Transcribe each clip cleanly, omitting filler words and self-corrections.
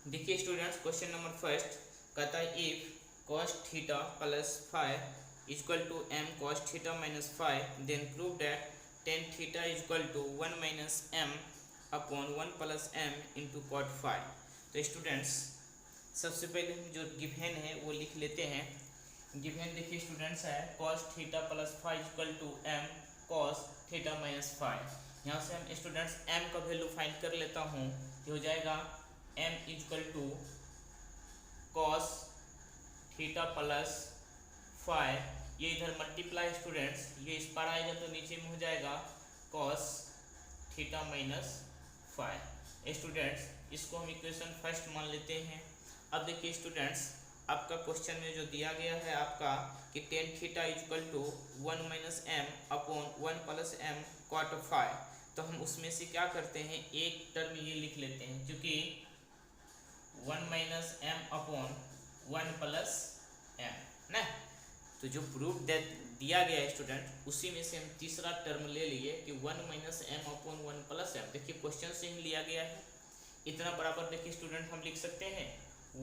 देखिए students, question number first कहता है if cos theta plus five equal to m cos theta minus five then prove that tan theta equal to 1 minus m upon 1 plus m into cot five. तो students, सबसे पहले हम जो given है वो लिख लेते हैं। गिवन देखिए स्टूडेंट्स है cos theta plus five equal to m cos theta minus five. यहाँ से हम स्टूडेंट्स m का वैल्यू फाइंड कर लेता हूँ। ये हो जाएगा m equal to cos theta plus five, ये इधर मल्टीप्लाई स्टूडेंट्स, ये इस पर आएगा तो नीचे में हो जाएगा cos theta minus five. Students, इसको हम इक्वेशन फर्स्ट मान लेते हैं। अब देखिए स्टूडेंट्स, आपका क्वेश्चन में जो दिया गया है आपका कि tan theta equal to 1 minus M upon 1 plus M cot five, तो हम उसमें से क्या करते हैं, एक टर्म ये लिख लेते हैं, क्योंकि 1 minus M upon 1 plus M ना। तो जो प्रूफ दिया गया है स्टूडेंट, उसी में से हम तीसरा टर्म ले लिए कि 1 minus M upon 1 plus M. देखिए क्वेश्चन से ही लिया गया है, इतना बराबर देखिए स्टूडेंट हम लिख सकते हैं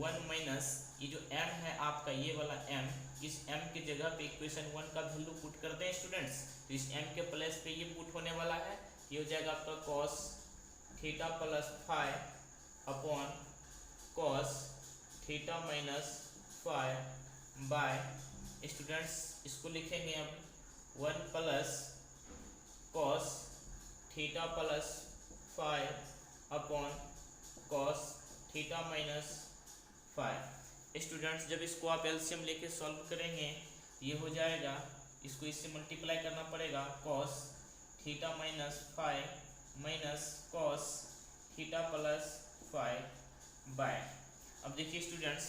1 माइनस ये जो m है आपका, ये वाला m, इस m की जगह पे इक्वेशन 1 का वैल्यू पुट करते हैं स्टूडेंट्स। तो इस m के प्लेस पे ये पुट होने वाला है, ये हो जाएगा आपका cos theta plus five upon cos theta minus five by students, इसको लिखेंगे अब 1 plus cos theta plus five upon cos theta minus five. Students, जब इसको आप एलसीएम लेके सॉल्व करेंगे ये हो जाएगा, इसको इससे मल्टीप्लाई करना पड़ेगा, cos theta minus five minus cos theta plus five by. अब देखिए स्टूडेंट्स,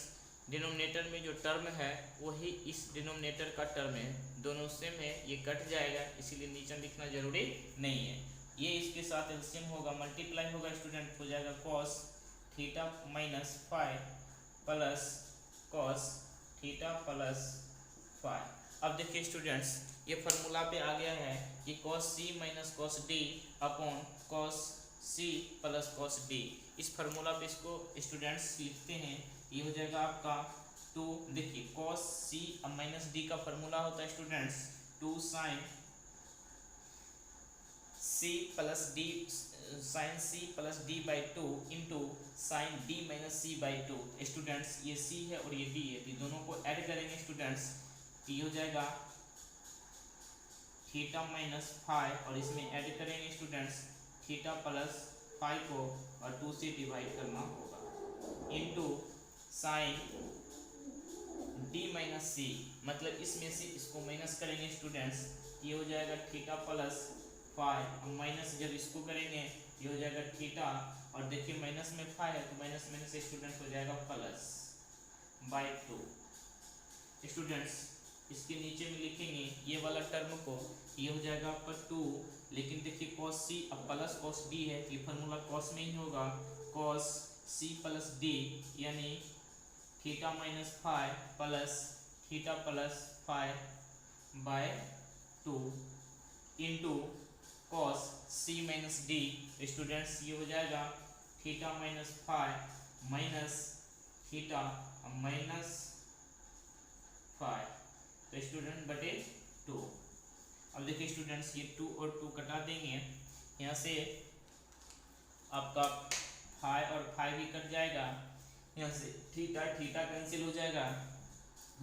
डिनोमिनेटर में जो टर्म है वही इस डिनोमिनेटर का टर्म है, दोनों सेम है, ये कट जाएगा, इसीलिए नीचे लिखना जरूरी नहीं है। ये इसके साथ एलसीएम होगा, मल्टीप्लाई होगा स्टूडेंट, हो जाएगा cos theta minus five plus cos theta plus five. अब देखिए स्टूडेंट्स, ये फार्मूला पे आ गया है कि cos c minus cos d upon cos c plus cos d। इस फार्मूला पे इसको स्टूडेंट्स लिखते हैं, ये हो जाएगा आपका 2, देखिए cos c माइनस d का फार्मूला होता है students 2 sin c plus d, sin c plus d by 2 into sign d minus c by 2। Students ये c है और ये d है, तो दोनों को ऐड करेंगे स्टूडेंट्स, ये हो जाएगा थीटा माइनस फाइव, और इसमें ऐड करेंगे स्टूडेंट्स थीटा प्लस फाइव को और 2 से डिवाइड करना होगा into sine d minus c, मतलब इसमें से इसको माइनस करेंगे स्टूडेंट्स, ये हो जाएगा थीटा प्लस फाइव, माइनस जब इसको करेंगे ये हो जाएगा थीटा, और देखिए माइनस में फाइव है तो माइनस माइनस से स्टूडेंट हो जाएगा प्लस बाई 2। स्टूडेंट्स, इसके नीचे में लिखेंगे ये वाला टर्म को, ये हो जाएगा आपका 2, लेकिन देखिए cos c अब प्लस cos d है, ये फार्मूला cos में ही होगा, cos c प्लस d यानी theta minus five plus theta plus five by 2 into cos c minus d। Students, ये हो जाएगा theta minus five minus theta minus five, तो स्टूडेंट बटे 2। अब देखिए स्टूडेंट्स, ये 2 और 2 कटा देंगे, यहाँ से आपका 5 और 5 भी कट जाएगा, यहाँ से थीटा थीटा कैंसिल हो जाएगा,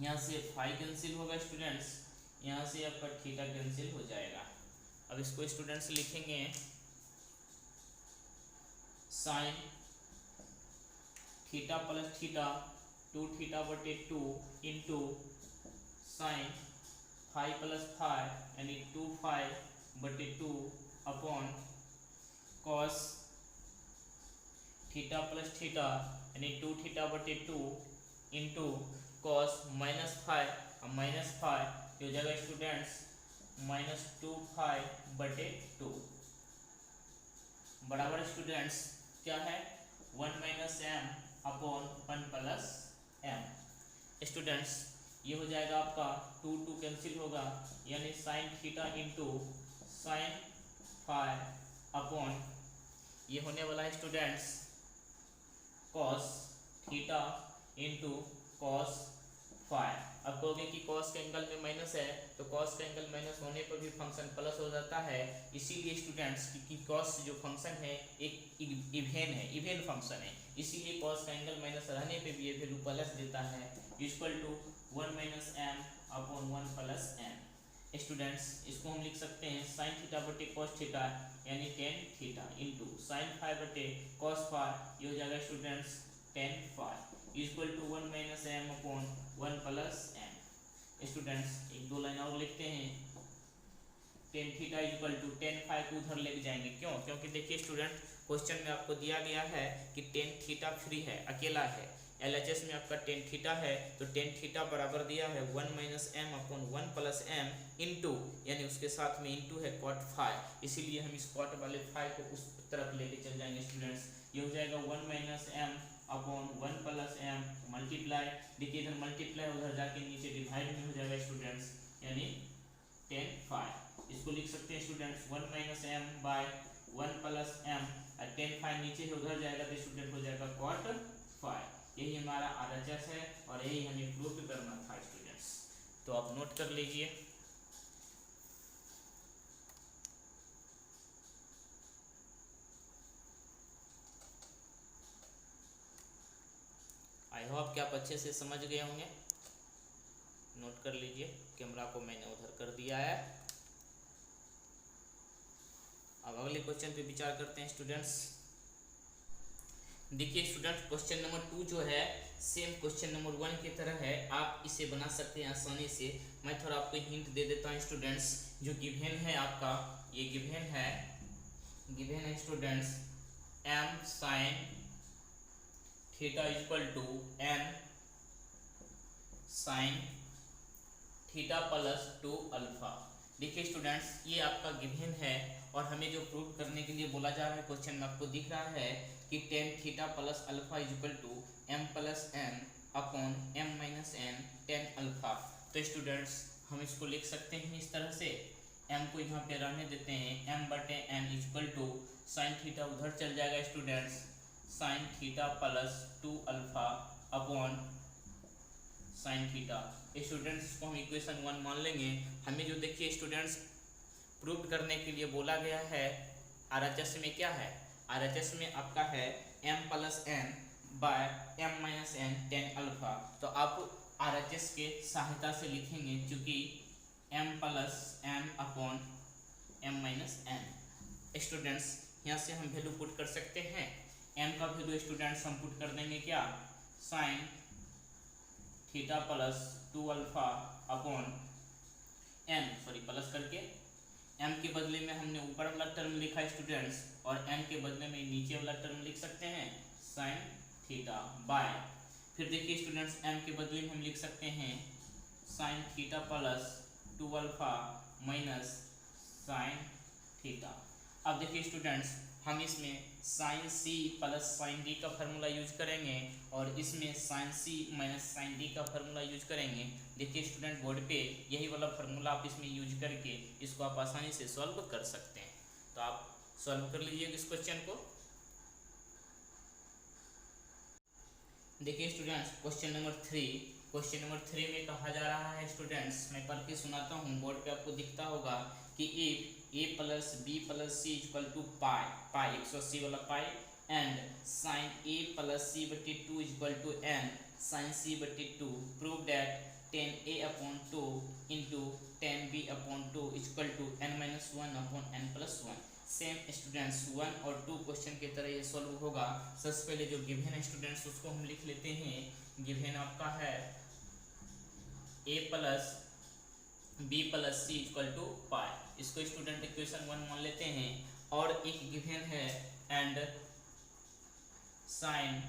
यहाँ से 5 कैंसिल होगा स्टूडेंट्स, यहाँ से आपका थीटा कैंसिल हो जाएगा। अब इसको स्टूडेंट्स लिखेंगे sign theta plus theta 2 theta बटे 2 इंटू साइन 5 प्लस 5 यानी 2 5 बटे 2 upon cos theta plus theta यानी 2 थीटा बटे 2 इंटू कॉस माइनस 5 माइनस 5, हो जाएगा स्टूडेंट्स माइनस 2 5 बटे 2 बराबर स्टूडेंट्स क्या है 1 minus M upon 1 plus M. Students, ये हो जाएगा आपका 2 2 कैंसिल होगा, यानी sine theta into sine 5 upon ये होने वाला है students cos theta into cos five. अब कहोगे कि कॉस के एंगल में माइनस है तो कॉस का एंगल माइनस होने पर भी फंक्शन प्लस हो जाता है, इसीलिए स्टूडेंट्स कि कॉस जो फंक्शन है एक इवेन है, इवेन फंक्शन है, इसीलिए कॉस का एंगल माइनस रहने पे भी ये वैल्यू प्लस देता है, equal to 1 minus M upon 1 plus M. Students इसको हम लिख सकते हैं साइन थीटा बटे कॉस थीटा यानी tan theta into sine five बटे कॉस फाइव, ये हो जाएगा students tan five equal to 1 minus M upon 1 plus M. Students एक दो लाइन और लिखते हैं, tan theta equal to tan five को उधर लेके जाएंगे, क्यों? क्योंकि देखिए स्टूडेंट क्वेश्चन में आपको दिया गया है कि टेन थीटा फ्री है, अकेला है, LHS में आपका टेन थीटा है तो टेन थीटा बराबर दिया है 1 minus M upon 1 plus M into, यानी उसके साथ में इंटू है कॉट फाइव, इसीलिए हम इस कॉट वाले फाइव को उस तरफ लेके चल जाएंगे स्टूडेंट्स। ये हो जाएगा 1 minus M upon 1 plus M multiply, देखिए इधर मल्टीप्लाई उधर जाके नीचे डिवाइड में हो जाएगा स्टूडेंट्स, यानी टेन फाइव। इसको लिख सकते हैं students 1 minus M by 1 plus M, tan five नीचे है उधर जाएगा तो स्टूडेंट हो जाएगा कॉट फाइव। यही हमारा RHS है और यही हमें प्रूव करना था स्टूडेंट्स, तो आप नोट कर लीजिए। आई होप कि आप अच्छे से समझ गए होंगे, नोट कर लीजिए, कैमरा को मैंने उधर कर दिया है। अब अगले क्वेश्चन पे विचार करते हैं स्टूडेंट्स। देखिए स्टूडेंट क्वेश्चन नंबर 2 जो है सेम क्वेश्चन नंबर 1 की तरह है, आप इसे बना सकते हैं आसानी से। मैं थोड़ा आपको हिंट दे देता हूँ स्टूडेंट्स, जो गिवन है आपका, ये गिवन है students m sin theta equal to n sin theta plus 2 alpha. देखिए स्टूडेंट्स ये आपका गिवन है और हमें जो प्रूव करने के लिए बोला जा रहा है क्वेश्चन में आपको दिख रहा है कि tan theta plus alpha equal to m plus n upon m minus n tan alpha. तो स्टूडेंट्स हम इसको लिख सकते हैं इस तरह से, m को यहाँ पे रहने देते हैं, m बटे n equal to sine theta उधर चल जाएगा students, sine theta plus 2 alpha upon sine theta. Students इसको हम इक्वेशन 1 मान लेंगे। हमें जो देखिए स्टूडेंट्स प्रूव करने के लिए बोला गया है RHS में क्या है, RHS में आपका है m plus n by m minus n tan alpha. तो आप RHS के सहायता से लिखेंगे क्योंकि m plus n upon m minus n। Students यहाँ से हम वैल्यू पुट कर सकते हैं, m का वैल्यू स्टूडेंट्स हम पुट कर देंगे क्या, sign theta plus 2 alpha upon n, sorry plus करके m के बदले में हमने ऊपर वाला टर्म लिखा है स्टूडेंट्स और n के बदले में नीचे वाला टर्म लिख सकते हैं साइन थीटा बाय, फिर देखिए स्टूडेंट्स m के बदले में हम लिख सकते हैं sine theta plus 2 alpha minus sine theta. अब देखिए स्टूडेंट्स हम इसमें sine C plus sine D का फार्मूला यूज करेंगे और इसमें sine C minus sine D का फार्मूला यूज करेंगे। देखिए स्टूडेंट बोर्ड पे यही वाला फार्मूला आप इसमें यूज करके इसको आप आसानी से सॉल्व कर सकते हैं, तो आप सॉल्व कर लीजिए इस क्वेश्चन को। देखिए स्टूडेंट्स क्वेश्चन नंबर 3 में कहा जा रहा है स्टूडेंट्स, मैं पढ़ के सुनाता हूँ, बोर्ड पे आपको दिखता होगा कि if a plus B plus C equal to pi 180 वाला pi and sine a plus C बटे 2 equal to n sine c बटे 2, prove that 10a upon 2 into 10b upon 2 equal to n minus 1 upon n plus 1। Same students 1 और 2 question की तरह ये solve होगा। सबसे पहले जो गिवन है स्टूडेंट्स उसको हम लिख लेते हैं, गिवन आपका है a plus B plus C equal to pi, इसको स्टूडेंट इक्वेशन 1 मान लेते हैं और एक गिवन है and sine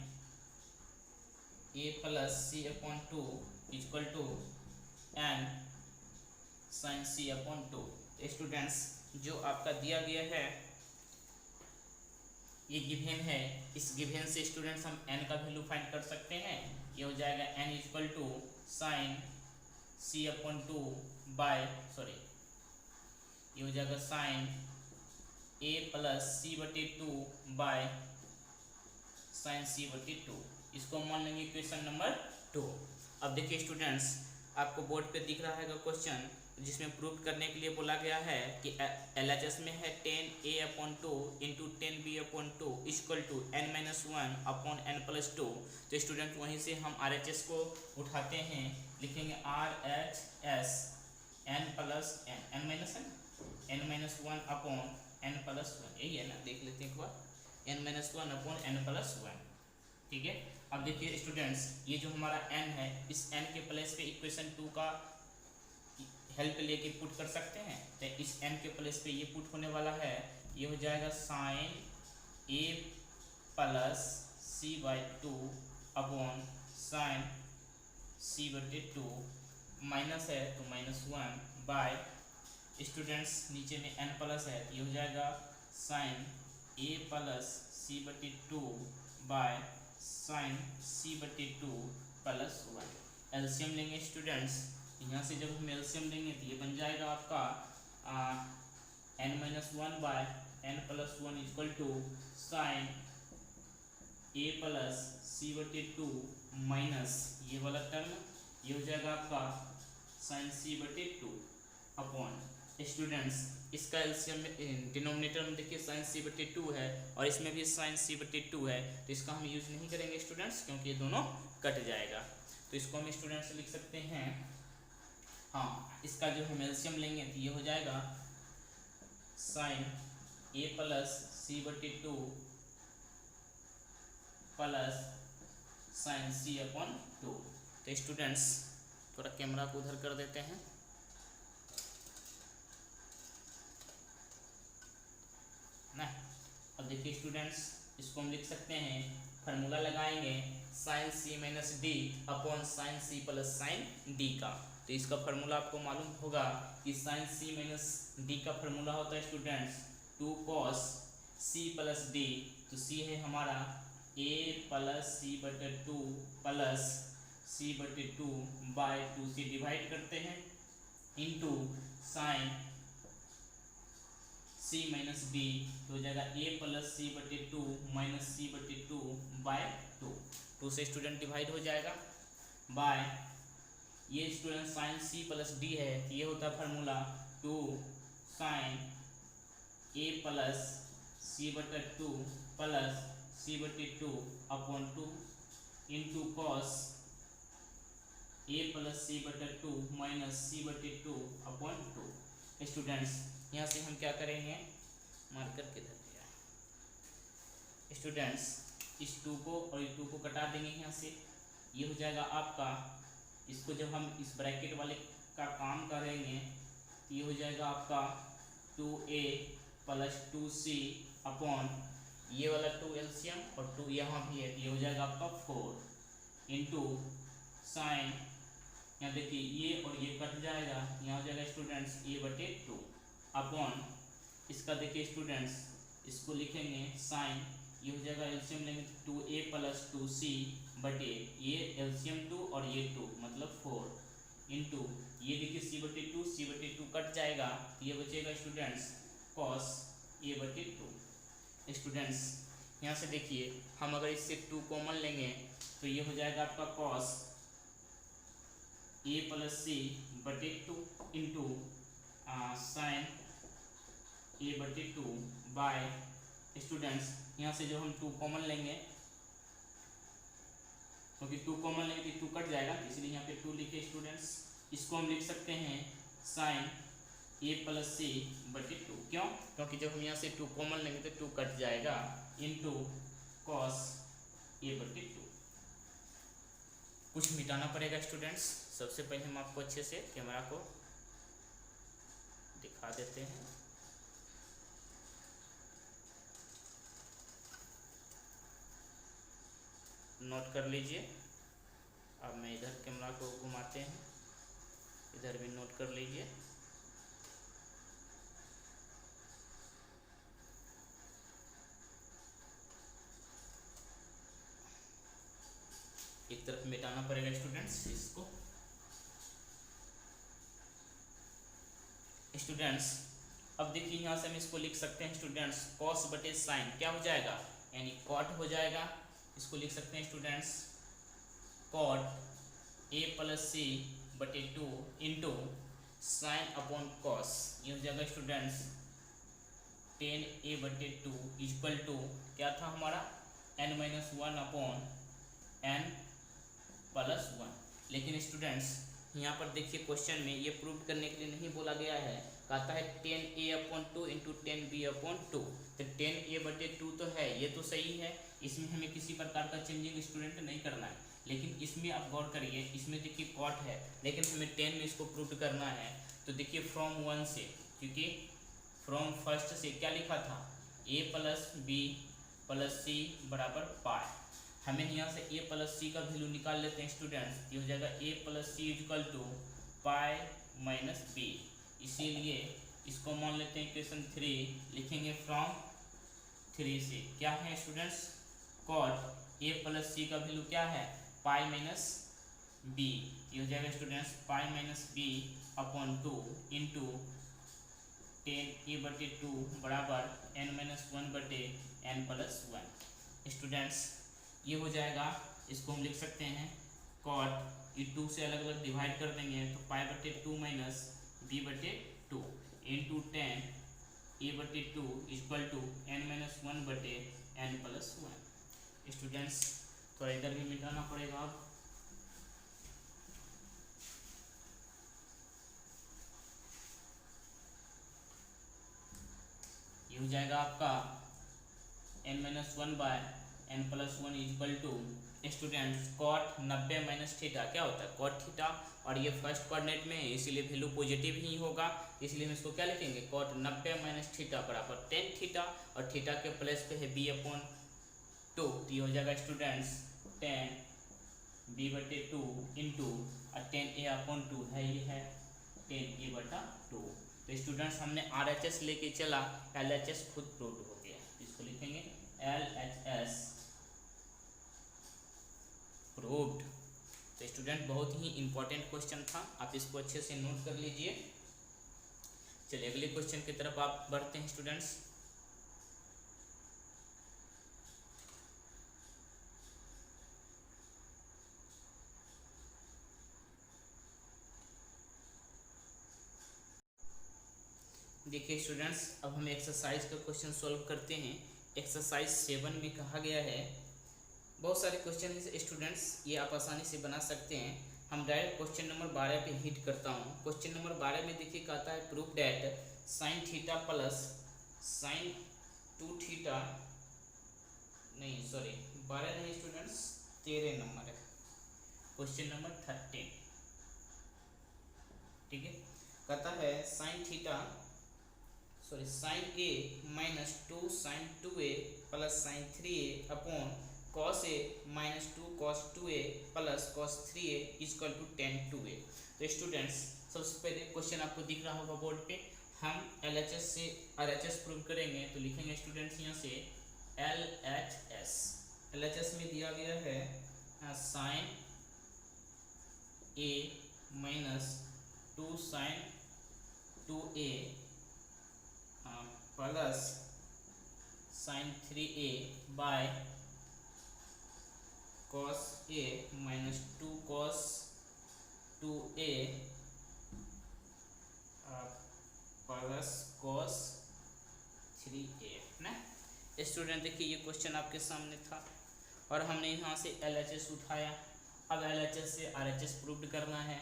a plus C upon 2 equal to and sine c upon 2। Students जो आपका दिया गया है ये गिवन है, इस गिवन से स्टूडेंट्स हम n का वैल्यू फाइंड कर सकते हैं। ये हो जाएगा n equal to sine c upon 2 by, sorry ये हो जाएगा साइन a प्लस सी बटे 2 बाय साइन सी बटे 2। इसको मान लेंगे क्वेश्चन नंबर 2। अब देखिए स्टूडेंट्स, आपको बोर्ड पे दिख रहा है क्वेश्चन, जिसमें प्रूव करने के लिए बोला गया है कि LHS में है 10a/2 into 10b/2 equal to n-1/n+2। तो स्टूडेंट वहीं से हम RHS को उठाते हैं, लिखेंगे RHS n+1/n+1, यही है ना, देख लेते हैं एक बार, n-1/n+1। ठीक है। अब देखिए स्टूडेंट्स, ये जो हमारा n है, इस n के प्लेस पे इक्वेशन 2 का हेल्प लेके पुट कर सकते हैं। तो इस n के प्लेस पे ये पुट होने वाला है, ये हो जाएगा sine a plus c/2 upon sine c/2 minus है तो -1 बाय स्टूडेंट्स नीचे में n प्लस है, ये हो जाएगा sine a plus c/2 by sine c/2 plus 1। LCM लेंगे स्टूडेंट्स, यहाँ से जब हम एलसीएम लेंगे तो ये बन जाएगा आपका n-1/n+1 equal to sine a plus c/2 minus ये वाला टर्म, ये हो जाएगा आपका साइन c/2 अपॉन स्टूडेंट्स, इसका एलसीएम में डिनोमिनेटर में देखिए साइन c/2 है और इसमें भी साइन c/2 है, तो इसका हम यूज नहीं करेंगे स्टूडेंट्स, क्योंकि ये दोनों कट जाएगा। तो इसको हम स्टूडेंट्स लिख सकते हैं, हाँ, इसका जो हम एलसीएम लेंगे तो ये हो जाएगा sine a plus c/2 plus sine c/2। तो स्टूडेंट्स थोड़ा कैमरा को उधर कर देते हैं ना। अब देखिए स्टूडेंट्स, इसको हम लिख सकते हैं, फार्मूला लगाएंगे sine c minus D upon sine c plus sine D का। तो इसका फार्मूला आपको मालूम होगा कि साइन c माइनस डी का फार्मूला होता है students 2 cos c plus D. तो c है हमारा a plus c/2 plus c/2 bye 2 से डिवाइड करते हैं into sine c minus D, तो हो जाएगा a plus c/2 minus c/2 bye 2 से स्टूडेंट डिवाइड हो जाएगा बाय ये student sine c plus D है, ये होता है formula 2 sine a plus c/2 plus c/2 upon 2 into cos a plus c/2 minus c/2 upon 2। Students यहाँ से हम क्या करेंगे, मार्कर किधर गया स्टूडेंट्स, इस 2 को और इस 2 को कटा देंगे यहाँ से, ये हो जाएगा आपका, इसको जब हम इस ब्रैकेट वाले का काम करेंगे तो ये हो जाएगा आपका 2a प्लस 2c अपॉन ये वाला 2 एलसीएम और 2 यहाँ भी है, ये हो जाएगा आपका 4 इंटू साइन, यहाँ देखिए ये और ये कट जाएगा, यहाँ हो जाएगा स्टूडेंट्स a/2 अपॉन इसका देखिए स्टूडेंट्स, इसको लिखेंगे साइन, ये हो जाएगा एलसीएम लेंगे 2a प्लस 2c बटे ये एलसीएम 2 और ये 2 मतलब 4 इंटू ये देखिए c/2 कट जाएगा, ये बचेगा स्टूडेंट्स cos a/2। स्टूडेंट्स यहाँ से देखिए, हम अगर इससे 2 कॉमन लेंगे तो ये हो जाएगा आपका cos a plus c/2 into sine a/2 by students, यहाँ से जो हम 2 कॉमन लेंगे, क्योंकि 2 कॉमन लेंगे तो 2 कट जाएगा, इसलिए यहाँ पे 2 लिखे स्टूडेंट्स। इसको हम लिख सकते हैं साइन a प्लस c/2, क्यों, क्योंकि जब हम यहाँ से 2 कॉमन लेंगे तो 2 कट जाएगा इंटू कॉस a/2। कुछ मिटाना पड़ेगा स्टूडेंट्स। सबसे पहले हम आपको अच्छे से कैमरा को दिखा देते हैं। नोट कर लीजिए। अब मैं इधर कैमरा को घुमाते हैं, इधर भी नोट कर लीजिए। एक तरफ मिटाना पड़ेगा स्टूडेंट्स इसको। स्टूडेंट्स अब देखिए यहाँ से हम इसको लिख सकते हैं स्टूडेंट्स, कॉस बटे साइन क्या हो जाएगा, यानी कॉट हो जाएगा इसको लिख सकते हैं students cot A plus C बटे 2 इंटू साइन अपॉन कॉस, ये हो जाएगा स्टूडेंट्स 10a/2 इक्वल टू क्या था हमारा n-1 अपॉन n+1। लेकिन स्टूडेंट्स यहाँ पर देखिए क्वेश्चन में ये प्रूव करने के लिए नहीं बोला गया है, कहता है 10a/2 इंटू 10b/2। तो 10a/2 तो है, ये तो सही है, इसमें हमें किसी प्रकार का चेंजिंग स्टूडेंट नहीं करना है। लेकिन इसमें आप गौर करिए, इसमें देखिए कॉट है लेकिन हमें 10 में इसको प्रूव करना है। तो देखिए फ्रॉम 1 से, क्योंकि फ्रॉम फर्स्ट से क्या लिखा था a प्लस बी प्लस सी बराबर पाई, हमें यहाँ से a प्लस सी का वैल्यू निकाल लेते हैं स्टूडेंट्स। ये हो जाएगा a plus C equal to pi minus B, इसीलिए इसको मान लेते हैं इक्वेशन 3, लिखेंगे फ्रॉम 3 से क्या है स्टूडेंट्स कॉट a प्लस सी का वैल्यू क्या है पाई माइनस बी, ये हो जाएगा students pi minus B upon 2 into 10a/2 बराबर n-1/n+1। स्टूडेंट्स ये हो जाएगा, इसको हम लिख सकते हैं कॉट, ये 2 से अलग अलग डिवाइड कर देंगे तो पाई/2 minus b/2 into 10a/2 equal to n-1/n+1। Students थोड़ा इधर भी मिटाना पड़ेगा अब। ये हो जाएगा आपका n-1/n+1 equal to students cot 90 minus theta क्या होता है कॉट थीटा, और ये फर्स्ट कोऑर्डिनेट में है इसीलिए वैल्यू पॉजिटिव ही होगा, इसलिए हम इसको क्या लिखेंगे कॉट 90 माइनस थीटा बराबर 10 थीटा, और थीटा के प्लेस पे है b/2, तो ये हो जाएगा स्टूडेंट्स 10b/2 इंटू 10a/2 है, ये है 10a/2। तो स्टूडेंट्स हमने RHS लेके चला, LHS खुद प्रूव हो गया, इसको लिखेंगे LHS प्रूव्ड। तो स्टूडेंट बहुत ही इंपॉर्टेंट क्वेश्चन था, आप इसको अच्छे से नोट कर लीजिए। चलिए अगले क्वेश्चन की तरफ आप बढ़ते हैं स्टूडेंट्स। देखिए स्टूडेंट्स अब हम एक्सरसाइज का क्वेश्चन सॉल्व करते हैं। एक्सरसाइज 7 में कहा गया है, बहुत सारे क्वेश्चन हैं स्टूडेंट्स, ये आप आसानी से बना सकते हैं। हम डायरेक्ट क्वेश्चन नंबर 12 पे हिट करता हूँ। क्वेश्चन नंबर 12 में देखिए कहता है prove that sine theta plus sine 2 theta, नहीं सॉरी 12 नहीं स्टूडेंट्स 13 नंबर है, क्वेश्चन नंबर 13, ठीक है। कहता है sine theta sorry sine A minus 2 sine 2a plus sine 3a upon cos A minus 2 cos 2a plus cos 3a equal to tan 2a। तो students सबसे पहले क्वेश्चन आपको दिख रहा होगा बोर्ड पे, हम LHS से RHS प्रूव करेंगे। तो लिखेंगे स्टूडेंट्स यहाँ से LHS में दिया गया है sine a minus 2 sine 2a plus sine 3a by cos a minus 2 cos 2a plus cos 3a ना। स्टूडेंट देखिए ये क्वेश्चन आपके सामने था और हमने यहाँ से LHS उठाया, अब LHS से RHS प्रूव्ड करना है।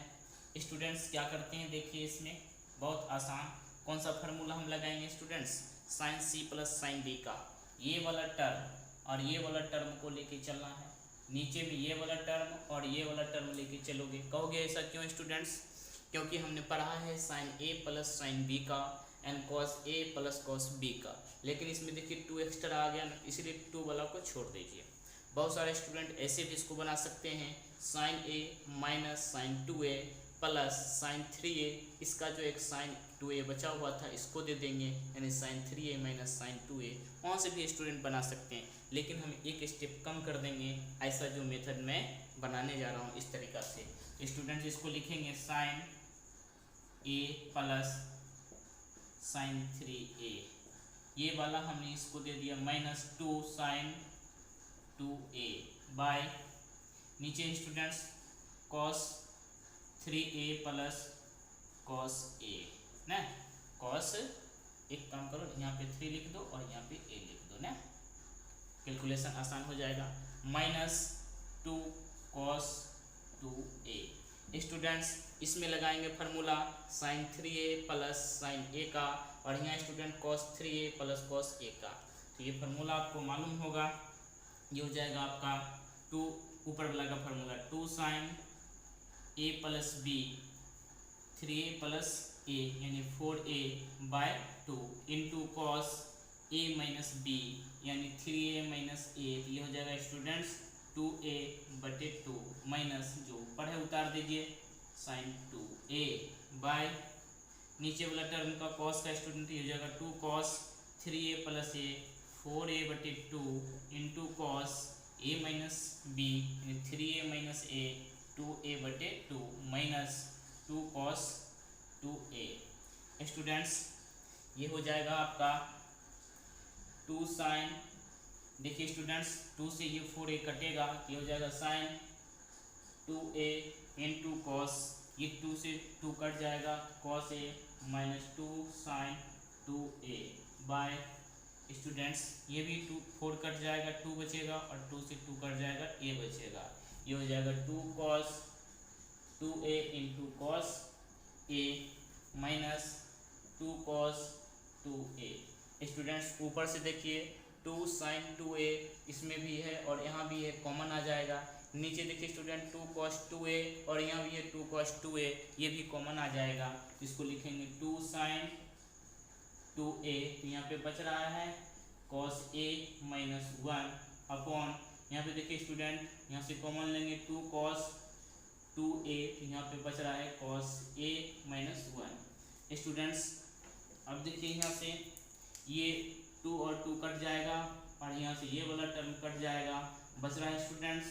स्टूडेंट्स क्या करते हैं देखिए, इसमें बहुत आसान, कौन सा फार्मूला हम लगाएंगे students, sine C plus sine B का ये वाला टर्म और ये वाला टर्म को लेके चलना है, नीचे में ये वाला टर्म और ये वाला टर्म लेके चलोगे। कहोगे ऐसा क्यों स्टूडेंट्स, क्योंकि हमने पढ़ा है sine A plus sine B का and cos A plus cos B का, लेकिन इसमें देखिए 2 एक्स्ट्रा आ गया ना, इसलिए 2 वाला को छोड़ दीजिए। बहुत सारे स्टूडेंट ऐसे भी इसको बना सकते हैं, sine A minus sine 2A plus sine 3a, इसका जो एक साइन 2a बचा हुआ था इसको दे देंगे, यानी sign 3a minus sine 2a, वहाँ से भी स्टूडेंट बना सकते हैं, लेकिन हम एक स्टेप कम कर देंगे, ऐसा जो मेथड मैं बनाने जा रहा हूँ इस तरीक़ा से। स्टूडेंट्स इसको लिखेंगे sign a plus sine 3a, ये वाला हमने इसको दे दिया माइनस 2 साइन 2a बाय नीचे students cos 3a plus cos a ना। cos एक काम करो, यहाँ पे 3 लिख दो और यहाँ पे a लिख दो ना, कैलकुलेशन आसान हो जाएगा। Minus 2 cos 2a। स्टूडेंट्स इसमें लगाएंगे formula sin 3a plus sin a का, और यहाँ student cos 3a plus cos a का। तो ये फार्मूला आपको मालूम होगा, ये हो जाएगा आपका 2 ऊपर वाला का formula 2 sin a plus b 3a plus a यानी 4a by 2 into cos a minus b यानी 3a माइनस a। ये हो जाएगा स्टूडेंट्स 2a बटे 2 माइनस जो ऊपर है उतार दीजिए sin 2a बाय नीचे वाला टर्म का cos का स्टूडेंट ये हो जाएगा 2 cos 3a plus a 4a बटे 2 into cos a minus b यानी 3a माइनस a 2a बटे 2 माइनस 2 cos 2a। स्टूडेंट्स ये हो जाएगा आपका 2 sin, देखिए स्टूडेंट्स 2 से ये 4a कटेगा, ये हो जाएगा sin 2a इंटू cos, ये 2 से 2 कट जाएगा cos a minus 2 sin 2a by students ये भी 4 कट जाएगा 2 बचेगा और 2 से 2 कट जाएगा a बचेगा, ये हो जाएगा 2 cos 2a into cos a minus 2 cos 2a। Students ऊपर से देखिए 2 sin 2a इसमें भी है और यहाँ भी है, कॉमन आ जाएगा। नीचे देखिए स्टूडेंट 2 cos 2a और यहाँ भी है 2 cos 2a, ये भी कॉमन आ जाएगा। इसको लिखेंगे 2 sin 2a, तो यहाँ पे बच रहा है cos a माइनस 1 अपॉन, यहाँ पे देखिए स्टूडेंट यहाँ से कॉमन लेंगे 2 cos 2a, तो यहाँ पे बच रहा है cos a माइनस 1। स्टूडेंट्स अब देखिए यहाँ से ये 2 और 2 कट जाएगा और यहाँ से ये वाला टर्म कट जाएगा, बच रहा है students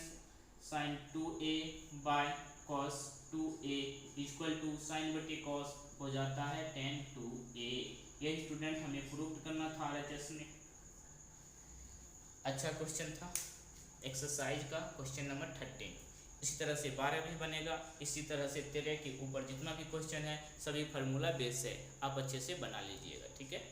sin 2a by cos 2a equal to sin बटे cos हो जाता है tan 2a। ये स्टूडेंट हमें प्रूव करना था RHS में। अच्छा क्वेश्चन था एक्सरसाइज का क्वेश्चन नंबर 13। इसी तरह से 12 भी बनेगा, इसी तरह से 13 के ऊपर जितना भी क्वेश्चन है सभी फार्मूला बेस है, आप अच्छे से बना लीजिएगा, ठीक है।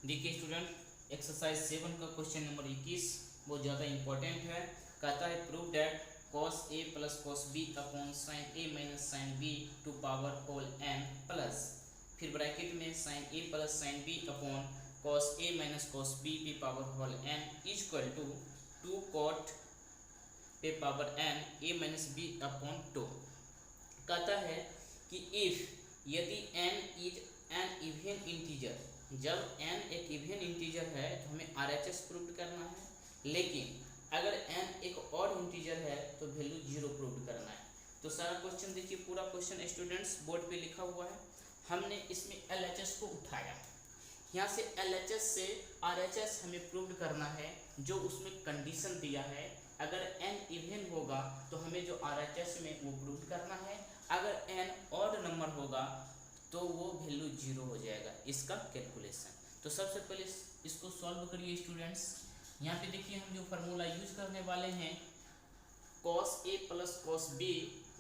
देखिए स्टूडेंट एक्सरसाइज 7 का क्वेश्चन नंबर 21 बहुत ज़्यादा इंपॉर्टेंट है। कहता है prove that cos a plus cos b upon sin a minus sin b to power whole n plus फिर ब्रैकेट में sin a plus sin b upon cos a minus cos b पे power whole n equal to 2 cot पे power n a minus b upon 2। कहता है कि if यदि n is an even integer, जब n एक even integer है तो हमें RHS प्रूव करना है, लेकिन अगर n एक और इंटीजर है तो वैल्यू 0 प्रूव करना है। तो सारा क्वेश्चन देखिए, पूरा क्वेश्चन स्टूडेंट्स बोर्ड पे लिखा हुआ है। हमने इसमें LHS को उठाया, यहाँ से LHS से RHS हमें प्रूव करना है, जो उसमें कंडीशन दिया है। अगर n इवन होगा तो हमें जो RHS में वो प्रूव करना है, अगर n ऑड नंबर होगा तो वो वैल्यू 0 हो जाएगा इसका कैलकुलेशन। तो सबसे पहले इसको सॉल्व करिए स्टूडेंट्स। यहाँ पे देखिए हम जो फार्मूला यूज करने वाले हैं cos a plus cos b,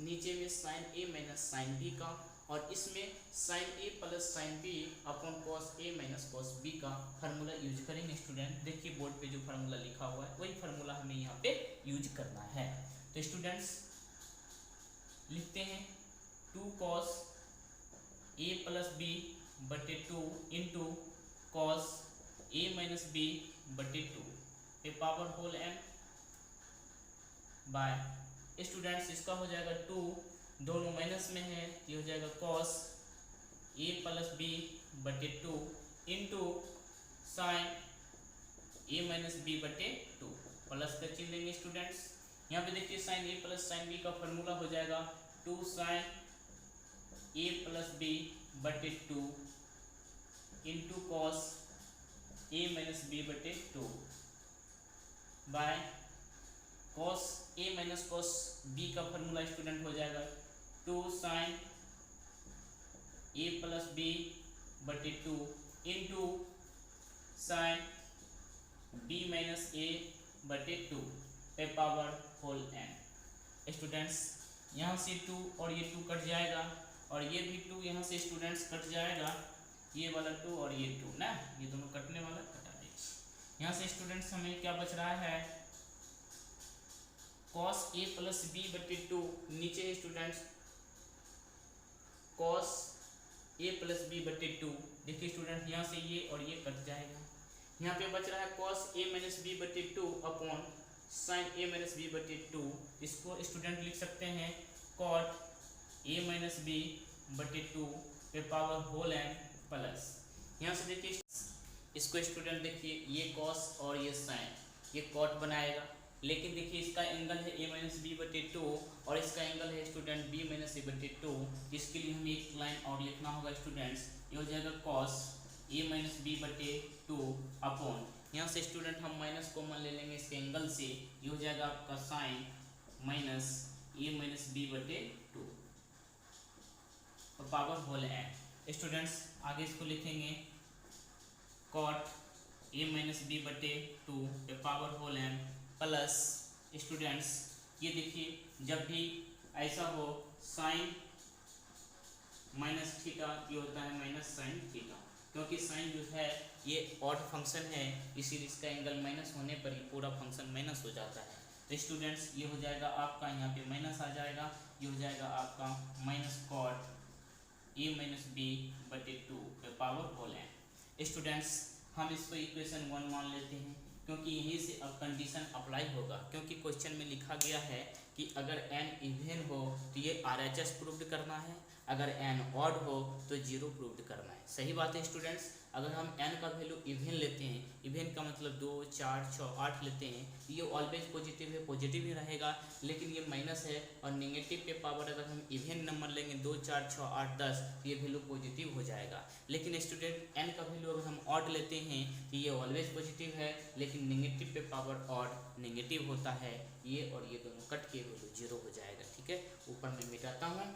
नीचे में sin a minus sin b का, और इसमें sin a plus sin b upon cos a minus cos b का फार्मूला यूज करेंगे स्टूडेंट। देखिए बोर्ड पे जो फार्मूला लिखा हुआ है वही फार्मूला हमें यहाँ पे यूज करना है। तो स्टूडेंट्स लिखते हैं 2 cos a प्लस b बटे 2 into cos a minus b बटे 2 पे power whole n by students इसका हो जाएगा 2, दोनों माइनस में है, ये हो जाएगा cos a प्लस b बटे 2 into sin a minus b बटे 2 प्लस का चिन्ह लेंगे स्टूडेंट्स। यहाँ पे देखिए sin a plus sin b का फॉर्मूला हो जाएगा 2 sin a प्लस b बटे 2 into cos a minus b बटे 2 by cos a minus cos b का फॉर्मूला स्टूडेंट हो जाएगा 2 sin a प्लस b बटे 2 into sine b minus a बटे 2 पे पावर होल n। स्टूडेंट्स यहाँ से 2 और ये 2 कट जाएगा और ये भी 2 यहाँ से स्टूडेंट्स कट जाएगा, ये वाला 2 और ये 2 ना, ये दोनों कटने वाला कटा दीजिए। यहाँ से स्टूडेंट्स हमें क्या बच रहा है, cos a प्लस b बटे 2, नीचे students cos a plus b बटे 2। देखिए स्टूडेंट यहाँ से ये और ये कट जाएगा, यहाँ पे बच रहा है cos a माइनस b बटे 2 upon sin a minus b बटे 2। इसको स्टूडेंट लिख सकते हैं cot a माइनस b बटे 2 पे पावर होल n प्लस, यहाँ से देखिए इसको स्टूडेंट देखिए ये cos और ये sin, ये cot बनाएगा, लेकिन देखिए इसका एंगल है a माइनस बी बटे 2 और इसका एंगल है स्टूडेंट b माइनस a बटे 2। इसके लिए हमें एक लाइन और लिखना होगा स्टूडेंट्स, ये हो जाएगा cos a माइनस बी बटे 2 अपॉन, यहाँ से स्टूडेंट हम माइनस कॉमन ले लेंगे इसके एंगल से, ये हो जाएगा आपका sine minus a minus B बटे 2 पावर होल n। स्टूडेंट्स आगे इसको लिखेंगे cot a माइनस बी बटे 2 पे power whole n plus, students ये देखिए जब भी ऐसा हो साइन माइनस थीटा, ये होता है माइनस साइन थीटा, क्योंकि साइन जो है ये ऑड फंक्शन है, इसीलिए इसका एंगल माइनस होने पर ही पूरा फंक्शन माइनस हो जाता है। तो स्टूडेंट्स ये हो जाएगा आपका, यहाँ पे माइनस आ जाएगा, ये हो जाएगा आपका minus cot a minus B बटे 2 पे पावर होल n। स्टूडेंट्स हम इसको इक्वेशन 1 मान लेते हैं, क्योंकि यहीं से अब कंडीशन अप्लाई होगा, क्योंकि क्वेश्चन में लिखा गया है कि अगर n इवन हो तो ये RHS प्रूव्ड करना है, अगर n ऑड हो तो 0 प्रूव्ड करना है। सही बात है स्टूडेंट्स, अगर हम n का वैल्यू इवन लेते हैं, इवन का मतलब 2 4 6 8 लेते हैं, ये ऑलवेज पॉजिटिव है, पॉजिटिव ही रहेगा, लेकिन ये माइनस है और नेगेटिव पे पावर अगर हम इवन नंबर लेंगे 2 4 6 8 10 तो ये वैल्यू पॉजिटिव हो जाएगा। लेकिन स्टूडेंट n का वैल्यू अगर हम ऑड लेते हैं तो ये ऑलवेज पॉजिटिव है, लेकिन नेगेटिव पे पावर ऑड नेगेटिव होता है, ये और ये दोनों कट के वैल्यू 0 हो जाएगा। ठीक है, ऊपर मैं मिटाता हूँ।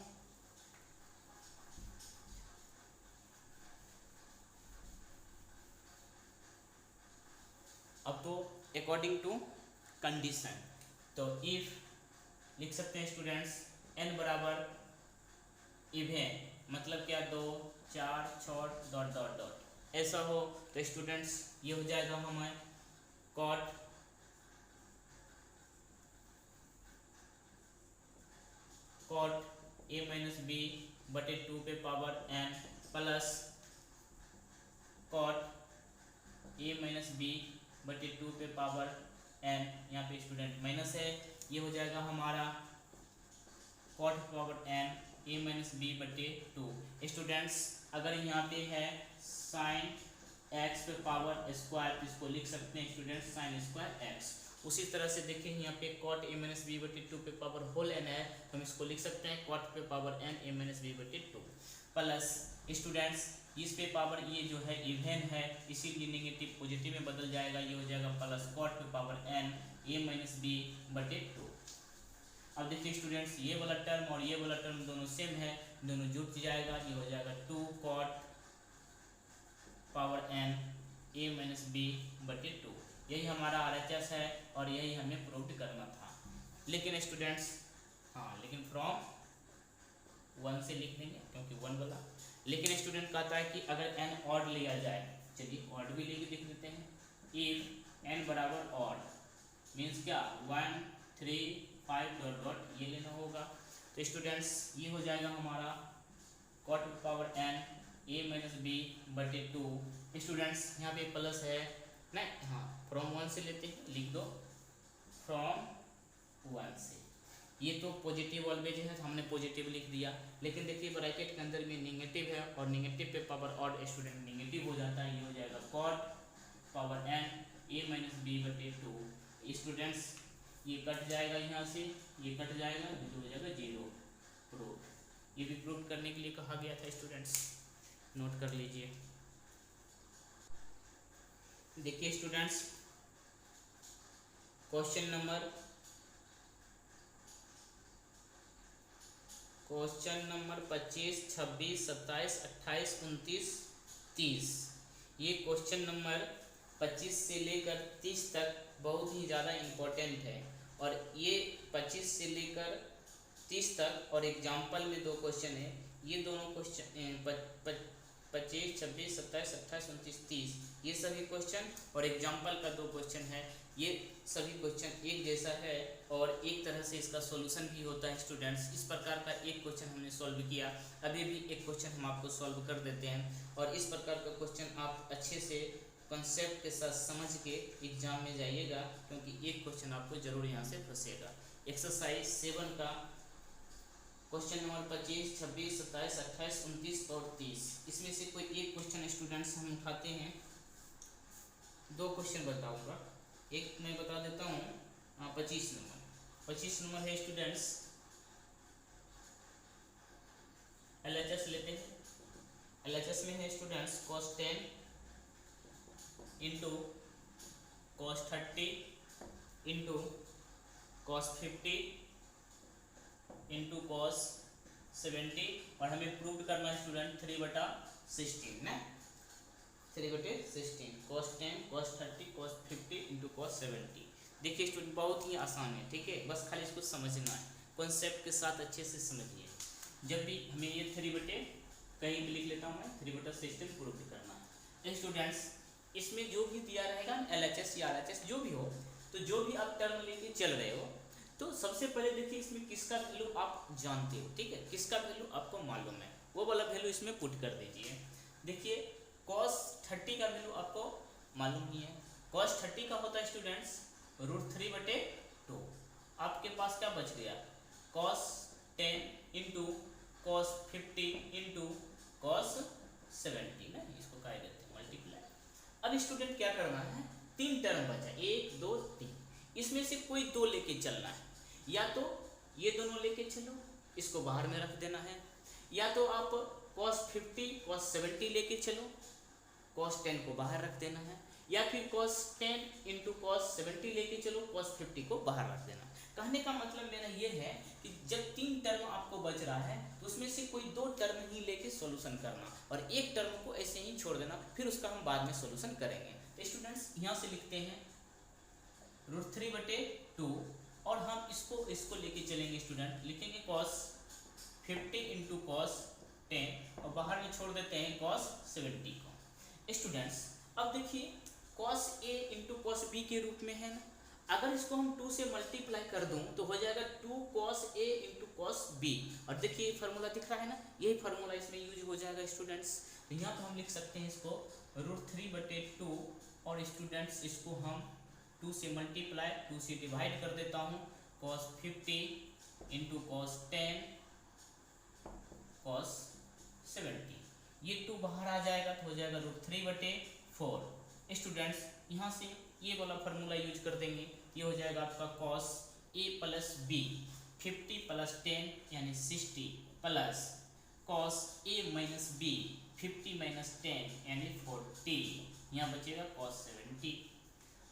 अब तो अकॉर्डिंग टू कंडीशन, तो इफ लिख सकते हैं स्टूडेंट्स n बराबर इवन, मतलब क्या 2 4 6 डॉट डॉट डॉट ऐसा हो, तो स्टूडेंट्स ये हो जाएगा हमें कॉट a माइनस बी बटे 2 पे power n plus cot a minus B बटे 2 पे पावर n, यहाँ पे स्टूडेंट माइनस है, ये हो जाएगा हमारा cot power n a minus B बटे 2। स्टूडेंट्स अगर यहाँ पे है साइन x पे पावर स्क्वायर, इसको लिख सकते हैं स्टूडेंट्स साइन स्क्वायर x। उसी तरह से देखिए यहाँ पे कॉट a माइनस बी बटे 2 पे पावर होल n है, तो हम इसको लिख सकते हैं कॉट पे power n a minus B बटे 2 प्लस, स्टूडेंट्स इस पे पावर ये जो है इवन है, इसीलिए नेगेटिव पॉजिटिव में बदल जाएगा, ये हो जाएगा प्लस कॉट पे power n a minus B बटे 2। अब देखिए स्टूडेंट्स ये वाला टर्म और ये वाला टर्म दोनों सेम है, दोनों जुट जाएगा, ये हो जाएगा 2 cot power n a minus B बटे 2। यही हमारा RHS है और यही हमें प्रूव करना था। लेकिन स्टूडेंट्स लेकिन फ्रॉम 1 से लिख लेंगे क्योंकि 1 वाला। लेकिन स्टूडेंट कहता है कि अगर n ऑड लिया जाए, चलिए ऑड भी लेके लिख देते हैं। इफ n बराबर ऑड मीन्स क्या 1 3 5 डॉट डॉट ये लेना होगा, तो स्टूडेंट्स ये हो जाएगा हमारा cot power n a minus B बटे 2। स्टूडेंट्स यहाँ पे प्लस है नहीं, फ्रॉम 1 से लेते हैं, लिख दो फ्रॉम 1 से, ये तो पॉजिटिव ऑलवेज है तो हमने पॉजिटिव लिख दिया, लेकिन देखिए ब्रैकेट के अंदर में नेगेटिव है और नेगेटिव पे पावर ऑड स्टूडेंट नेगेटिव हो जाता है, ये हो जाएगा cot power n a minus B बटे 2। स्टूडेंट्स ये कट जाएगा, यहाँ से ये कट जाएगा, तो हो जाएगा 0 प्रूफ। ये भी प्रूव करने के लिए कहा गया था स्टूडेंट्स, नोट कर लीजिए। देखिए स्टूडेंट्स क्वेश्चन नंबर 25 26 27 28 29 30। ये क्वेश्चन नंबर 25 से लेकर 30 तक बहुत ही ज़्यादा इम्पोर्टेंट है, और ये 25 से लेकर 30 तक और एग्जाम्पल में 2 क्वेश्चन है। ये दोनों क्वेश्चन 25, 26, 27, 28, 29, 30 ये सभी क्वेश्चन और एग्जाम्पल का 2 क्वेश्चन है। ये सभी क्वेश्चन एक जैसा है और एक तरह से इसका सॉल्यूशन भी होता है स्टूडेंट्स। इस प्रकार का एक क्वेश्चन हमने सॉल्व किया, अभी भी एक क्वेश्चन हम आपको सॉल्व कर देते हैं, और इस प्रकार का क्वेश्चन आप अच्छे से कॉन्सेप्ट के साथ समझ के एग्जाम में जाइएगा, क्योंकि एक क्वेश्चन आपको जरूर यहाँ से फंसेगा। एक्सरसाइज 7 का क्वेश्चन नंबर 25, 26, 27, 28, 29 और 30, इसमें से कोई एक क्वेश्चन स्टूडेंट्स हम उठाते हैं। 2 क्वेश्चन बताऊंगा, एक मैं बता देता हूँ। 25 नंबर है स्टूडेंट्स, LHS लेते हैं। LHS में है students cos 10 into cos 30 into cos 50 into cos 70, और हमें प्रूव करना है स्टूडेंट 3/16 ना, 3/16 cos 10 cos 30 cos 50 into cos 70। देखिए स्टूडेंट बहुत ही आसान है, ठीक है, बस खाली इसको समझना है, कॉन्सेप्ट के साथ अच्छे से समझिए। जब भी हमें ये 3 कहीं भी लिख लेता हूँ मैं, 3/16 प्रूव करना है स्टूडेंट्स। इसमें जो भी दिया रहेगा LHS या RHS जो भी हो, तो जो भी आप टर्म लेके चल रहे हो, तो सबसे पहले देखिए इसमें किसका वैल्यू आप जानते हो, ठीक है, किसका वैल्यू आपको मालूम है, वो वाला वैल्यू इसमें पुट कर दीजिए। देखिए cos 30 का वैल्यू आपको मालूम ही है, cos 30 का होता है स्टूडेंट्स √3/2। आपके पास क्या बच गया, cos 10 into cos 50 into cos 70 ना, इसको क्या देते हैं मल्टीप्लाई। अब स्टूडेंट क्या करना है, 3 टर्म बचा, 1 2 3, इसमें से कोई 2 लेके चलना है, या तो ये दोनों लेके चलो, इसको बाहर में रख देना है, या तो आप cos 50 cos 70 लेके चलो, cos 10 को बाहर रख देना है, या फिर cos 10 इंटू cos 70 लेके चलो, cos 50 को बाहर रख देना। कहने का मतलब मेरा ये है कि जब 3 टर्म आपको बच रहा है, तो उसमें से कोई 2 टर्म ही लेके सॉल्यूशन करना, और एक टर्म को ऐसे ही छोड़ देना, फिर उसका हम बाद में सॉल्यूशन करेंगे। तो स्टूडेंट्स यहाँ से लिखते हैं √3/2, और हम इसको लेके चलेंगे स्टूडेंट, लिखेंगे cos 50 इंटू cos 10, और बाहर में छोड़ देते हैं cos 70 को। स्टूडेंट्स अब देखिए cos A into cos B के रूप में है ना, अगर इसको हम 2 से मल्टीप्लाई कर दूं तो हो जाएगा 2 cos A into cos B, और देखिए फार्मूला दिख रहा है ना, यही फार्मूला इसमें यूज हो जाएगा स्टूडेंट्स। तो यहाँ पर हम लिख सकते हैं इसको √3/2, और स्टूडेंट्स इसको हम 2 से मल्टीप्लाई 2 से डिवाइड कर देता हूँ, cos 50 इंटू cos 10 cos 70, ये 2 बाहर आ जाएगा तो हो जाएगा √3/4। स्टूडेंट्स यहाँ से ये वाला फार्मूला यूज कर देंगे, ये हो जाएगा आपका cos A plus B 50 plus 10 यानी 60 plus cos A minus B 50 minus 10 यानी 40, यहाँ बचेगा cos 70।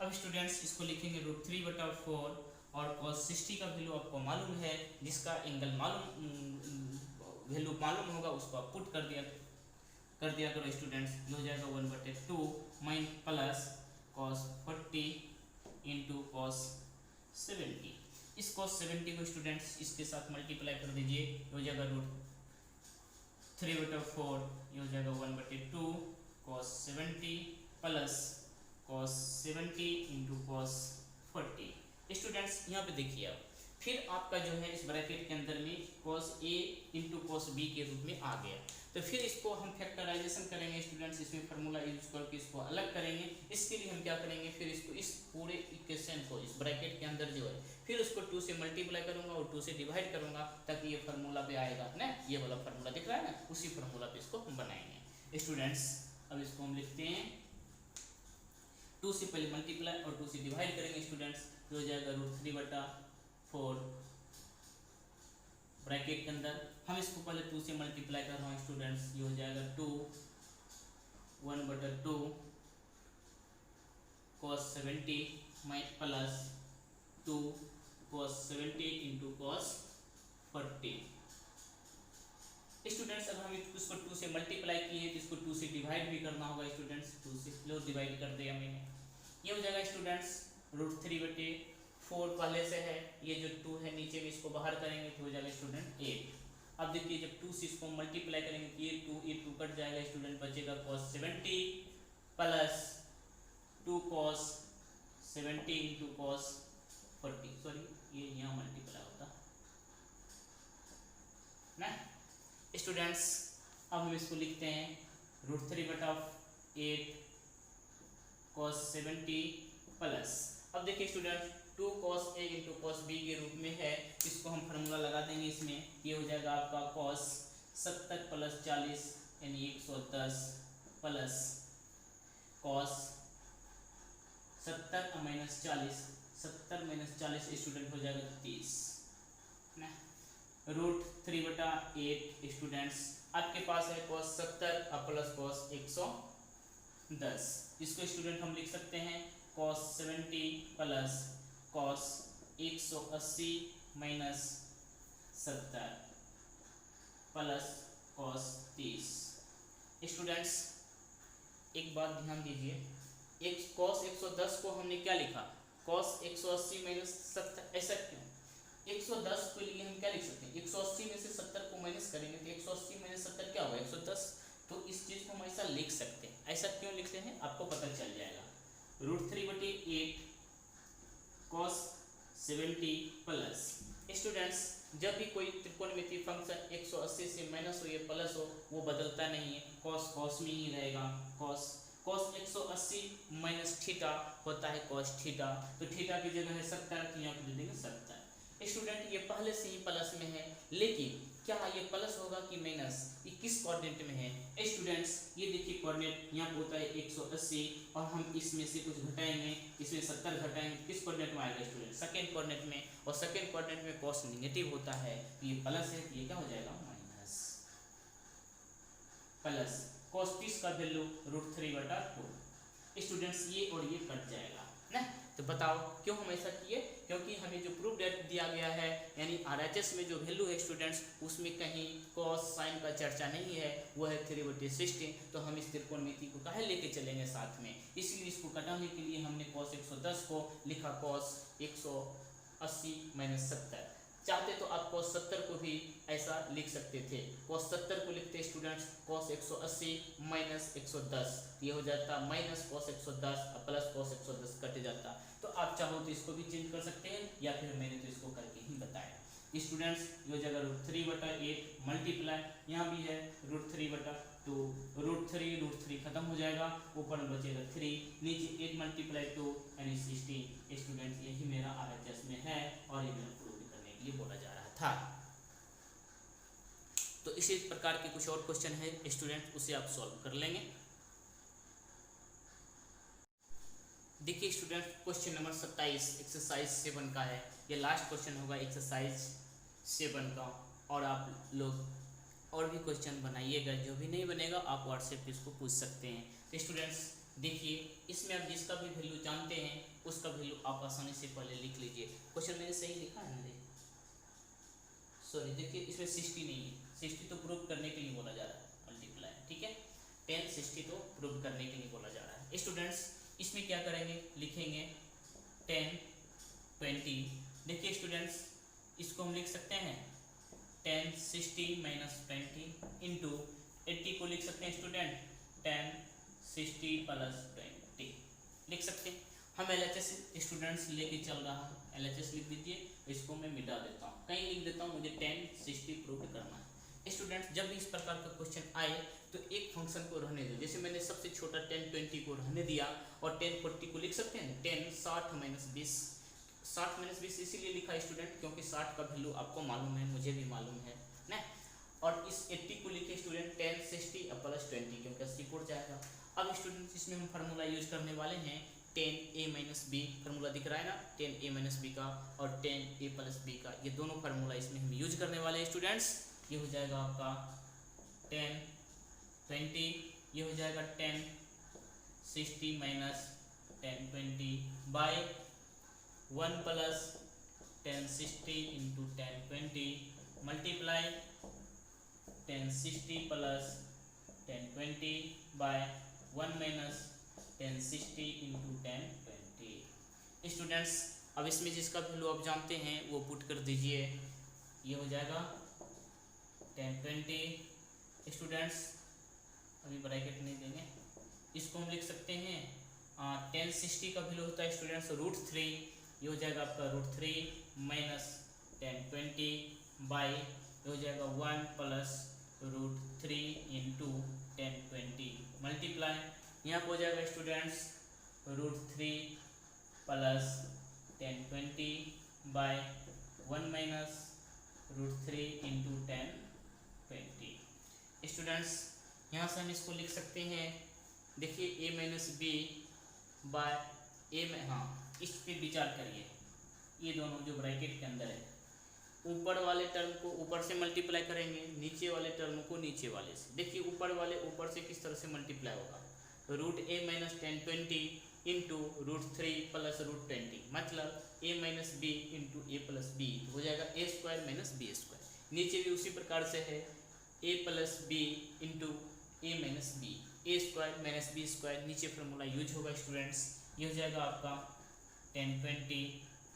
अब स्टूडेंट्स इसको लिखेंगे √3/4, और cos 60 का वैल्यू आपको मालूम है, जिसका एंगल वैल्यू मालूम होगा उसको आप पुट कर दिया करो स्टूडेंट्स। ये हो जाएगा 1/2 mine plus cos 40 into cos 70। इस cos 70 को स्टूडेंट्स इसके साथ मल्टीप्लाई कर दीजिए, ये हो जाएगा √3/4, ये हो जाएगा 1/2 cos 70 plus cos 70 into cos 40। Students यहाँ पे देखिए आप, फिर आपका जो है इस ब्रैकेट के अंदर में cos A into cos B के रूप में आ गया, तो फिर इसको हम फैक्टराइजेशन करेंगे स्टूडेंट्स, इसमें फार्मूला यूज करके इसको अलग करेंगे। इसके लिए हम क्या करेंगे, फिर इसको इस पूरे इक्वेशन को इस ब्रैकेट के अंदर जो है फिर उसको 2 से मल्टीप्लाई करूंगा और 2 से डिवाइड करूंगा, ताकि ये फार्मूला पे आएगा ना, ये वाला फार्मूला दिख रहा है ना, उसी फार्मूला पे इसको हम बनाएंगे स्टूडेंट्स। अब इसको हम लिखते हैं 2 से पहले मल्टीप्लाई और 2 से डिवाइड करेंगे स्टूडेंट्स, तो हो जाएगा √3/4 ब्रैकेट के अंदर। हम इसको पहले 2 से मल्टीप्लाई कर रहे हैं स्टूडेंट्स, ये हो जाएगा 2 1/2 cos 70 plus 2 cos 70 into cos 40। Students अब हम इसको 2 से मल्टीप्लाई किए तो इसको 2 से डिवाइड भी करना होगा स्टूडेंट्स। 2 से लो डिवाइड कर दिया मैंने, ये हो जाएगा स्टूडेंट्स √3/4 पहले से है, ये जो 2 है नीचे में इसको बाहर करेंगे तो हो जाएगा स्टूडेंट 8। अब देखिए जब 2 से इसको मल्टीप्लाई करेंगे तो ये 2 कट जाएगा स्टूडेंट, बचेगा cos 70 plus 2 cos 70 into cos 40, sorry ये यहाँ मल्टीप्लाई होता ना स्टूडेंट्स। अब हम इसको लिखते हैं √3/8 cos 70 प्लस, अब देखिए student 2 cos A into cos B के रूप में है, इसको हम फार्मूला लगा देंगे इसमें, ये हो जाएगा आपका cos 70 प्लस 40 यानी 110 plus cos 70 minus 40, 70 minus 40 student हो जाएगा 30 ना। √3/8 स्टूडेंट्स आपके पास है cos 70 प्लस cos 110, इसको स्टूडेंट हम लिख सकते हैं cos 70 plus cos 180 minus 70 plus cos 30। Students एक बात ध्यान दीजिए, एक cos 110 को हमने क्या लिखा, cos 180 माइनस 70, ऐसा क्यों? 110 के लिए हम क्या लिख सकते हैं, 180 में से 70 को माइनस करेंगे तो 180 माइनस 70 क्या होगा 110, तो इस चीज को हम ऐसा लिख सकते हैं। ऐसा क्यों लिखते हैं आपको पता चल जाएगा। √3/8 cos 70 प्लस, स्टूडेंट्स जब भी कोई त्रिकोणमितीय फंक्शन 180 से माइनस हो या प्लस हो वो बदलता नहीं है, cos cos में ही रहेगा। cos 180 माइनस थीटा होता है cos थीटा, तो थीटा की जगह है 70 तो यहाँ पे दे देंगे 70। स्टूडेंट ये पहले से ही प्लस में है, लेकिन क्या ये प्लस होगा कि माइनस, ये किस कोऑर्डिनेट में है स्टूडेंट्स, ये देखिए कोऑर्डिनेट यहाँ पे होता है 180 और हम इसमें से कुछ घटाएंगे, इसमें 70 घटाएंगे, किस कोऑर्डिनेट में आएगा स्टूडेंट सेकंड कोऑर्डिनेट में, और सेकंड कोऑर्डिनेट में cos नेगेटिव होता है तो ये प्लस है, ये क्या हो जाएगा माइनस, प्लस cos 30 का वैल्यू √3/4 स्टूडेंट्स, ये और ये कट जाएगा ना। तो बताओ क्यों हम ऐसा किए, क्योंकि हमें जो प्रूफ डेट दिया गया है यानी RHS में जो वैल्यू है स्टूडेंट्स उसमें कहीं cos साइन का चर्चा नहीं है, वो है 3/16, तो हम इस त्रिकोणमिति को काहे लेके चलेंगे साथ में, इसलिए इसको कटाने के लिए हमने cos 110 को लिखा cos 180 माइनस 70। चाहते तो आप cos 70 को भी ऐसा लिख सकते थे, cos 70 को लिखते स्टूडेंट्स cos 180 माइनस 110, ये हो जाता minus cos 110 plus cos 110 cut जाता। तो आप चाहो तो इसको भी चेंज कर सकते हैं या फिर मैंने तो इसको करके ही बताया। स्टूडेंट्स ये हो जाएगा √3/8 मल्टीप्लाई, यहाँ भी है √3/2, √3 खत्म हो जाएगा, ऊपर में बचेगा 3, नीचे 8 मल्टीप्लाई 2 यानी 16। स्टूडेंट्स यही मेरा RHS में है और ये मेरा प्रूव करने के लिए बोला जा रहा था। तो इसी प्रकार के कुछ और क्वेश्चन है स्टूडेंट, उसे आप सॉल्व कर लेंगे। देखिए स्टूडेंट क्वेश्चन नंबर 27 एक्सरसाइज 7 का है, ये लास्ट क्वेश्चन होगा एक्सरसाइज 7 का, और आप लोग और भी क्वेश्चन बनाइएगा, जो भी नहीं बनेगा आप व्हाट्सएप पे इसको पूछ सकते हैं। तो स्टूडेंट्स देखिए इसमें आप जिसका भी वैल्यू जानते हैं उसका वैल्यू आप आसानी से पहले लिख लीजिए। क्वेश्चन मैंने सही लिखा है ना, सॉरी देखिए इसमें 60 नहीं है, 60 तो प्रूव करने के लिए बोला जा रहा है मल्टीप्लाई, ठीक है 10 60 तो प्रूव करने के लिए बोला जा रहा है। स्टूडेंट्स इसमें क्या करेंगे, लिखेंगे 10 20, देखिए स्टूडेंट्स इसको हम लिख सकते हैं 10 60 माइनस 20 इंटू 80 को लिख सकते हैं स्टूडेंट 10 60 प्लस 20 लिख सकते हैं। हम LHS स्टूडेंट्स लेके चल रहा है, LHS लिख दीजिए, इसको मैं मिटा देता हूँ, कहीं लिख देता हूँ, मुझे 10 60 प्रूव करना है। स्टूडेंट्स जब भी इस प्रकार का क्वेश्चन आए तो एक फंक्शन को रहने दो, जैसे मैंने सबसे छोटा 10 20 को रहने दिया और 10 40 को लिख सकते हैं 10 60 माइनस 20, 60 माइनस 20 इसीलिए लिखा स्टूडेंट क्योंकि 60 का वैल्यू आपको मालूम है, मुझे भी मालूम है ना। और इस 80 को लिखे स्टूडेंट 10 60 प्लस 20 क्योंकि 80 फुट जाएगा। अब स्टूडेंट इसमें हम फार्मूला यूज करने वाले हैं 10a माइनस बी, फार्मूला दिख रहा है ना 10a माइनस बी का और 10a प्लस बी का, ये दोनों फार्मूला इसमें हम यूज करने वाले हैं स्टूडेंट्स। ये हो जाएगा आपका 10 20, ये हो जाएगा 10 60 minus 10 20 by 1 plus 10 60 into 10 20 multiply 1060 plus 1020 by 1 minus 1060 into 1020। Students अब इसमें जिसका वैल्यू आप जानते हैं वो पुट कर दीजिए, ये हो जाएगा 1020। स्टूडेंट्स अभी ब्रैकेट नहीं देंगे, इसको हम लिख सकते हैं 1060 का वैल्यू होता है स्टूडेंट्स √3, ये हो जाएगा आपका √3 माइनस 1020 बाई ये हो जाएगा 1 प्लस √3 इंटू 1020 मल्टीप्लाई, यहाँ पर हो जाएगा students √3 plus 1020 by 1 minus √3 into 1020। Students यहाँ से हम इसको लिख सकते हैं, देखिए a माइनस बी बाय ए में, हाँ इस पे विचार करिए, ये दोनों जो ब्रैकेट के अंदर है ऊपर वाले टर्म को ऊपर से मल्टीप्लाई करेंगे, नीचे वाले टर्म को नीचे वाले से। देखिए ऊपर वाले ऊपर से किस तरह से मल्टीप्लाई होगा, √a माइनस 1020 इंटू √3 प्लस √20 मतलब a minus B into A plus B हो जाएगा a square minus B square. नीचे भी उसी प्रकार से है a plus B into A minus B, A square minus B square, नीचे फार्मूला यूज होगा स्टूडेंट्स। ये हो जाएगा आपका 1020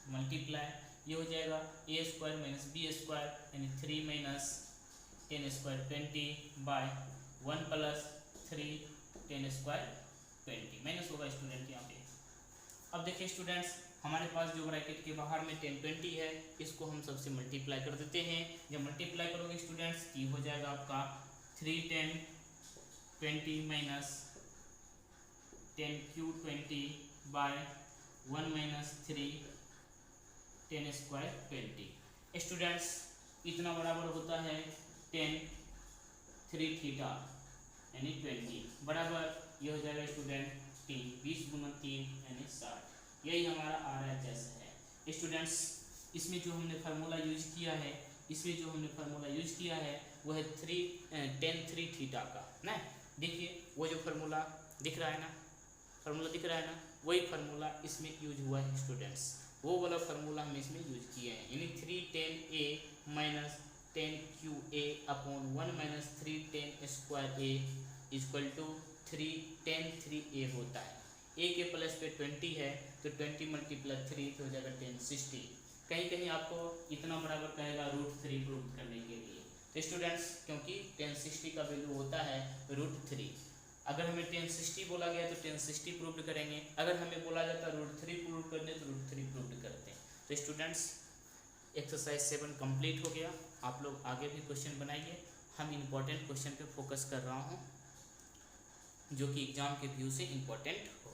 मल्टीप्लाई, ये हो जाएगा A square minus B square यानी 3 minus 10 square 20 by 1 plus 3 10 square 20 minus होगा स्टूडेंट यहाँ पे। अब देखिए स्टूडेंट्स हमारे पास जो ब्रैकेट के बाहर में 1020 है इसको हम सबसे मल्टीप्लाई कर देते हैं। जब मल्टीप्लाई करोगे स्टूडेंट्स ये हो जाएगा आपका 3 10 20 minus 10 Q 20 by 1 minus 3 10 square 20। Students इतना बराबर होता है 10 3 थीटा यानी 20 बराबर ये हो जाएगा स्टूडेंट 20 गुना 3 यानी 60। यही हमारा RHS है स्टूडेंट्स। इसमें जो हमने फार्मूला यूज किया है वो है 10 3 थीटा का ना। देखिए वो जो फार्मूला दिख रहा है ना, वही फार्मूला इसमें यूज हुआ है स्टूडेंट्स, वो वाला फार्मूला हम इसमें यूज किए हैं यानी 3 10 a minus 10 Q a upon 1 minus 3 10 square a equal to 3 10 3 a होता है। a के प्लस पे 20 है तो 20 मल्टीप्लाई 3 तो हो जाएगा 1060। कहीं कहीं आपको इतना बराबर कहेगा √3 प्रूव करने के लिए। तो स्टूडेंट्स क्योंकि 1060 का वैल्यू होता है √3, अगर हमें 1060 बोला गया तो 1060 प्रूव करेंगे, अगर हमें बोला जाता √3 प्रूव करने तो √3 प्रूव करते हैं। तो स्टूडेंट्स एक्सरसाइज 7 कंप्लीट हो गया। आप लोग आगे भी क्वेश्चन बनाइए, हम इम्पोर्टेंट क्वेश्चन पे फोकस कर रहा हूँ जो कि एग्जाम के व्यू से इम्पोर्टेंट हो।